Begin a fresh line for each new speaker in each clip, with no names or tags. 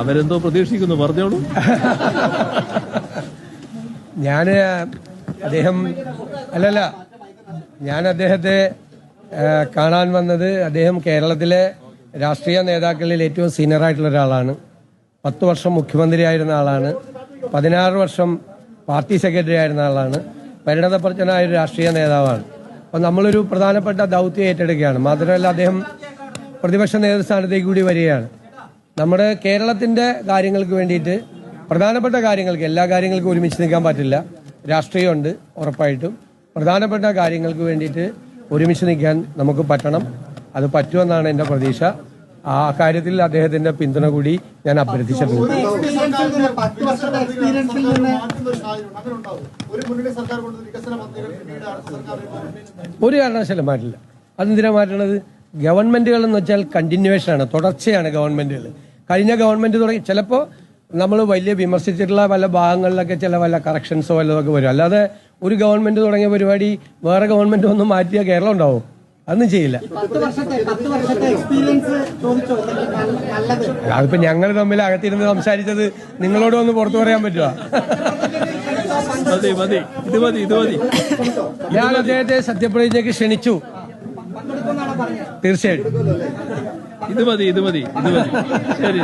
അവരെന്തോ പ്രതീക്ഷിക്കുന്നു, പറഞ്ഞോളൂ.
ഞാൻ അദ്ദേഹത്തെ കാണാൻ വന്നത്, അദ്ദേഹം കേരളത്തിലെ രാഷ്ട്രീയ നേതാക്കളിൽ ഏറ്റവും സീനിയറായിട്ടുള്ള ഒരാളാണ്. 10 വർഷം മുഖ്യമന്ത്രിയായിരുന്ന ആളാണ്. 16 വർഷം പാർട്ടി സെക്രട്ടറി ആയിരുന്ന ആളാണ്. പരിണതപ്രജ്ഞനായ ഒരു രാഷ്ട്രീയ നേതാവാണ്. അപ്പോൾ നമ്മളൊരു പ്രധാനപ്പെട്ട ദൗത്യം ഏറ്റെടുക്കുകയാണ്. മാത്രമല്ല, അദ്ദേഹം പ്രതിപക്ഷ നേതൃസ്ഥാനത്തേക്ക് കൂടി വരികയാണ്. നമ്മുടെ കേരളത്തിന്റെ കാര്യങ്ങൾക്ക് വേണ്ടിയിട്ട്, പ്രധാനപ്പെട്ട കാര്യങ്ങൾക്ക്, എല്ലാ കാര്യങ്ങൾക്കും ഒരുമിച്ച് നിൽക്കാൻ പറ്റില്ല. രാഷ്ട്രീയമുണ്ട്, ഉറപ്പായിട്ടും. പ്രധാനപ്പെട്ട കാര്യങ്ങൾക്ക് വേണ്ടിയിട്ട് ഒരുമിച്ച് നിൽക്കാൻ നമുക്ക് പറ്റണം. അത് പറ്റുമെന്നാണ് എൻ്റെ പ്രതീക്ഷ. ആ കാര്യത്തിൽ അദ്ദേഹത്തിന്റെ പിന്തുണ കൂടി ഞാൻ അഭ്യർത്ഥിച്ചിട്ടുണ്ട്. ഒരു കാരണവശാലും മാറ്റില്ല. അതെന്തിനാ മാറ്റണത്? ഗവൺമെന്റുകൾ എന്ന് വെച്ചാൽ കണ്ടിന്യൂവേഷനാണ്, തുടർച്ചയാണ് ഗവൺമെന്റുകൾ. കഴിഞ്ഞ ഗവൺമെന്റ് തുടങ്ങി ചിലപ്പോൾ നമ്മൾ വലിയ വിമർശിച്ചിട്ടുള്ള പല ഭാഗങ്ങളിലൊക്കെ ചില വല്ല കറക്ഷൻസോ വല്ലതൊക്കെ വരും. അല്ലാതെ ഒരു ഗവൺമെന്റ് തുടങ്ങിയ പരിപാടി വേറെ ഗവൺമെന്റ് ഒന്നും മാറ്റിയാൽ കേരളം ഉണ്ടാവും? അതൊന്നും ചെയ്യില്ല. അതിപ്പോ ഞങ്ങൾ തമ്മിൽ അകത്തിരുന്ന് സംസാരിച്ചത് നിങ്ങളോട് ഒന്ന് പുറത്തു പറയാൻ പറ്റുമോ? ഞാൻ അദ്ദേഹത്തെ സത്യപ്രതിജ്ഞയ്ക്ക് ക്ഷണിച്ചു. തീർച്ചയായിട്ടും.
ഇത് മതി. ശരി.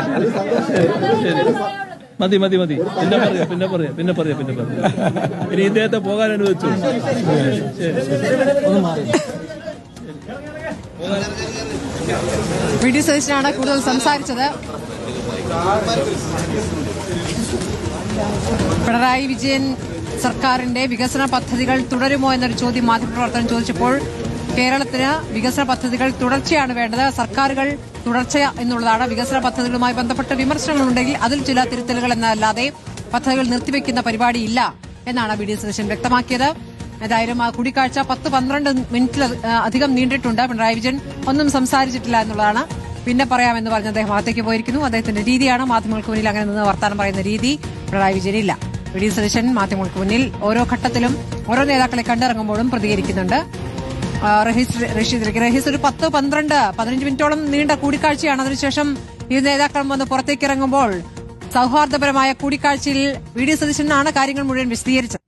മതി. പിന്നെ പറയാം. ഇനി ഇദ്ദേഹത്തെ പോകാൻ അനുവദിച്ചു.
വി.ഡി. സതീശനാണ് കൂടുതൽ സംസാരിച്ചത്. പിണറായി വിജയൻ സർക്കാരിന്റെ വികസന പദ്ധതികൾ തുടരുമോ എന്നൊരു ചോദ്യം മാധ്യമപ്രവർത്തകൻ ചോദിച്ചപ്പോൾ കേരളത്തിന് വികസന പദ്ധതികൾ തുടർച്ചയാണ് വേണ്ടത്, സർക്കാരുകൾ തുടർച്ച എന്നുള്ളതാണ്. വികസന പദ്ധതികളുമായി ബന്ധപ്പെട്ട വിമർശനങ്ങളുണ്ടെങ്കിൽ അതിൽ ചില തിരുത്തലുകൾ എന്നല്ലാതെ പദ്ധതികൾ നിർത്തിവെക്കുന്ന പരിപാടിയില്ല എന്നാണ് വി.ഡി. സതീശൻ വ്യക്തമാക്കിയത്. ഏതായാലും ആ കൂടിക്കാഴ്ച 10-12 മിനിറ്റിൽ അധികം നീണ്ടിട്ടുണ്ട്. പിണറായി വിജയൻ ഒന്നും സംസാരിച്ചിട്ടില്ല എന്നുള്ളതാണ്. പിന്നെ പറയാമെന്ന് പറഞ്ഞ് അദ്ദേഹം അകത്തേക്ക് പോയിരിക്കുന്നു. അദ്ദേഹത്തിന്റെ രീതിയാണ് മാധ്യമങ്ങൾക്ക് മുന്നിൽ അങ്ങനെ നിന്ന് വർത്താനം പറയുന്ന രീതി. പിണറായി വിജയനില്ല. വി.ഡി. സതീശൻ മാധ്യമങ്ങൾക്ക് മുന്നിൽ ഓരോ ഘട്ടത്തിലും ഓരോ നേതാക്കളെ കണ്ടിറങ്ങുമ്പോഴും പ്രതികരിക്കുന്നുണ്ട്. റഹീസ് ഒരു 10-15 മിനിറ്റോളം നീണ്ട കൂടിക്കാഴ്ചയാണ്. അതിനുശേഷം ഈ നേതാക്കൾ വന്ന് പുറത്തേക്ക് ഇറങ്ങുമ്പോൾ സൌഹാർദ്ദപരമായ കൂടിക്കാഴ്ചയിൽ വി.ഡി. സതീശനാണ് കാര്യങ്ങൾ മുഴുവൻ വിശദീകരിച്ചത്.